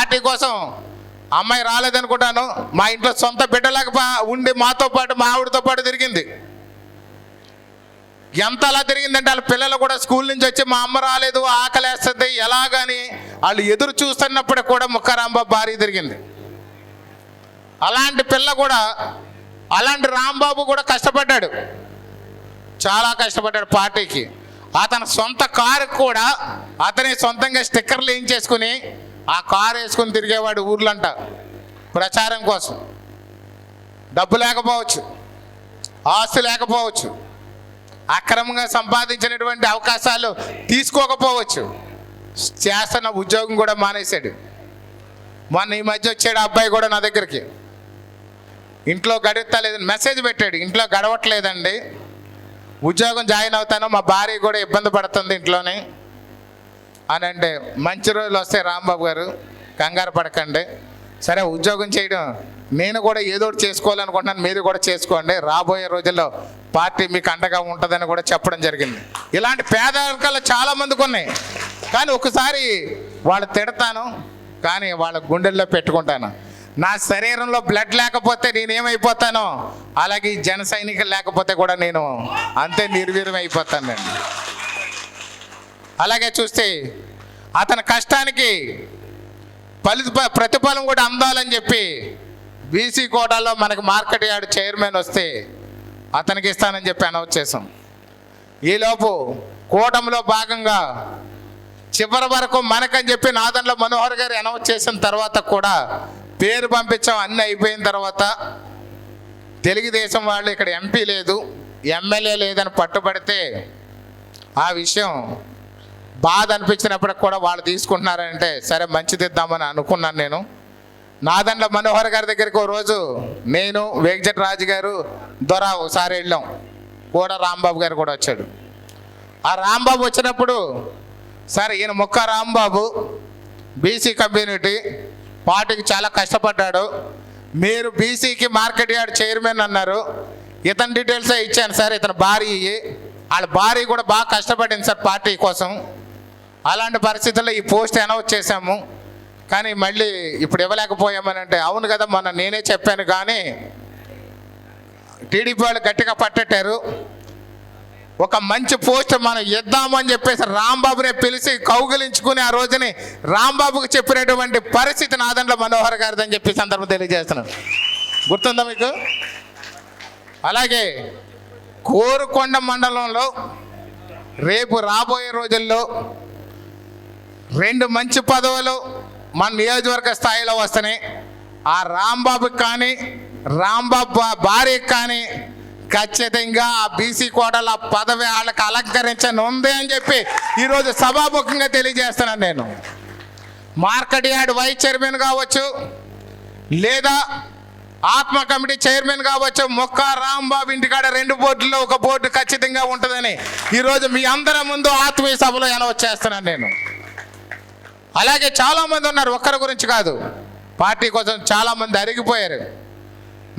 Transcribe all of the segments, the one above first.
Party కోసం అమ్మాయి రాలేదనుకుంటాను, మా ఇంట్లో సొంత బిడ్డలాగా ఉండి మాతో పాటు మా ఆవిడతో పాటు తిరిగింది. ఎంత అలా తిరిగిందంటే వాళ్ళ పిల్లలు కూడా స్కూల్ నుంచి వచ్చి మా అమ్మ రాలేదు, ఆకలేస్తుంది ఎలాగని వాళ్ళు ఎదురు చూస్తున్నప్పుడు కూడా ముక్క రాంబాబు భార్య తిరిగింది. అలాంటి పిల్ల కూడా, అలాంటి రాంబాబు కూడా కష్టపడ్డాడు, చాలా కష్టపడ్డాడు పార్టీకి. అతని సొంత కారు కూడా అతని సొంతంగా స్టిక్కర్లు వేయించేసుకుని ఆ కారు వేసుకుని తిరిగేవాడు ఊర్లంట ప్రచారం కోసం. డబ్బు లేకపోవచ్చు, ఆస్తి లేకపోవచ్చు, అక్రమంగా సంపాదించినటువంటి అవకాశాలు తీసుకోకపోవచ్చు, చేస్తున్న ఉద్యోగం కూడా మానేశాడు. మొన్న ఈ మధ్య వచ్చాడు అబ్బాయి కూడా నా దగ్గరికి, ఇంట్లో గడవట్లేదని మెసేజ్ పెట్టాడు, ఇంట్లో గడవట్లేదండి, ఉద్యోగం జాయిన్ అవుతాను, మా భార్య కూడా ఇబ్బంది పడుతుంది ఇంట్లోనే అని. అంటే మంచి రోజులు వస్తాయి రాంబాబు గారు, కంగారు పడకండి. సరే ఉద్యోగం చేయడం నేను కూడా ఏదో ఒకటి చేసుకోవాలనుకుంటున్నాను, మీరు కూడా చేసుకోండి, రాబోయే రోజుల్లో పార్టీ మీకు అండగా ఉంటుందని కూడా చెప్పడం జరిగింది. ఇలాంటి పేదరికాలు చాలామందికి ఉన్నాయి, కానీ ఒకసారి వాళ్ళు తిడతాను, కానీ వాళ్ళ గుండెల్లో పెట్టుకుంటాను. నా శరీరంలో బ్లడ్ లేకపోతే నేనేమైపోతానో అలాగే ఈ జన సైనికులు లేకపోతే కూడా నేను అంతే నిర్వీర్యం అయిపోతాను నేను. అలాగే చూస్తే అతని కష్టానికి ప్రతిఫలం కూడా అందాలని చెప్పి బీసీ కోటాలో మనకు మార్కెట్ యార్డ్ చైర్మన్ వస్తే అతనికి ఇస్తానని చెప్పి అనౌన్స్ చేసాం. ఈలోపు కూటమిలో భాగంగా చివరి వరకు మనకని చెప్పి నాదెండ్ల మనోహర్ గారు అనౌన్స్ చేసిన తర్వాత కూడా పేరు పంపించాం. అన్నీ అయిపోయిన తర్వాత తెలుగుదేశం వాళ్ళు ఇక్కడ ఎంపీ లేదు, ఎమ్మెల్యే లేదని పట్టుబడితే ఆ విషయం బాధ అనిపించినప్పటికి కూడా వాళ్ళు తీసుకుంటున్నారంటే సరే మంచిదిద్దామని అనుకున్నాను నేను. నాదెండ్ల మనోహర్ గారి దగ్గరికి ఓ రోజు నేను, వేగజట్ రాజు గారు, దొర ఒకసారి వెళ్ళాం, కూడా రాంబాబు గారు కూడా వచ్చాడు. ఆ రాంబాబు వచ్చినప్పుడు సరే ఈయన ముక్క రాంబాబు బీసీ కమ్యూనిటీ పార్టీకి చాలా కష్టపడ్డాడు, మీరు బీసీకి మార్కెట్ యార్డ్ చైర్మన్ అన్నారు, ఇతని డీటెయిల్సే ఇచ్చాను సార్, ఇతని భార్య, వాళ్ళ భార్య కూడా బాగా కష్టపడింది సార్ పార్టీ కోసం. అలాంటి పరిస్థితుల్లో ఈ పోస్ట్ అనౌన్స్ చేశాము, కానీ మళ్ళీ ఇప్పుడు ఇవ్వలేకపోయామని అంటే అవును కదా మొన్న నేనే చెప్పాను, కానీ టీడీపీ వాళ్ళు గట్టిగా పట్టేటారు, ఒక మంచి పోస్ట్ మనం ఇద్దామని చెప్పేసి రాంబాబునే పిలిచి కౌగిలించుకుని ఆ రోజుని రాంబాబుకి చెప్పినటువంటి పరిస్థితి నాదెండ్ల మనోహర్ గారిది అని చెప్పి సందర్భం తెలియజేస్తున్నాను. గుర్తుందా మీకు? అలాగే కోరుకొండ మండలంలో రేపు రాబోయే రోజుల్లో 2 మంచి పదవులు మన నియోజకవర్గ స్థాయిలో వస్తున్నాయి. ఆ రాంబాబుకి కానీ రాంబాబు భార్యకి కానీ ఖచ్చితంగా ఆ బీసీ కోటల పదవి వాళ్ళకి అలంకరించని ఉంది అని చెప్పి ఈరోజు సభాముఖంగా తెలియజేస్తున్నాను. నేను మార్కెట్ యార్డ్ వైస్ చైర్మన్ కావచ్చు, లేదా ఆత్మ కమిటీ చైర్మన్ కావచ్చు, ముక్క రాంబాబు ఇంటికాడ 2 బోర్డుల్లో ఒక బోర్డు ఖచ్చితంగా ఉంటుందని ఈరోజు మీ అందరి ముందు ఆత్మీయ సభలో అనౌన్స్ చేస్తున్నాను నేను. అలాగే చాలామంది ఉన్నారు, ఒక్కరి గురించి కాదు, పార్టీ కోసం చాలామంది అరిగిపోయారు.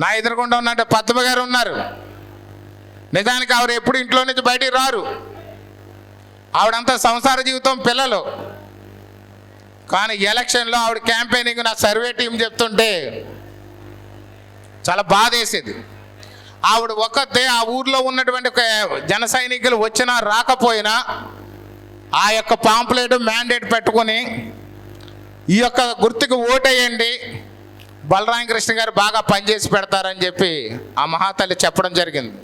నా ఎదురుకుండా ఉన్నట్టు పద్మ గారు ఉన్నారు, నిజానికి ఆవిడ ఎప్పుడు ఇంట్లో నుంచి బయటికి రారు, ఆవిడంతా సంసార జీవితం, పిల్లలు. కానీ ఎలక్షన్లో ఆవిడ క్యాంపెయినింగ్ నా సర్వే టీం చెప్తుంటే చాలా బాధ వేసేది. ఆవిడ ఒక్కతే ఆ ఊర్లో ఉన్నటువంటి జన సైనికులు వచ్చినా రాకపోయినా ఆ యొక్క పాంప్లెట్ మ్యాండేట్ పెట్టుకొని ఈ యొక్క గుర్తుకు ఓటేయండి, బలరామ కృష్ణ గారు బాగా పనిచేసి పెడతారని చెప్పి ఆ మహాతల్లి చెప్పడం జరిగింది.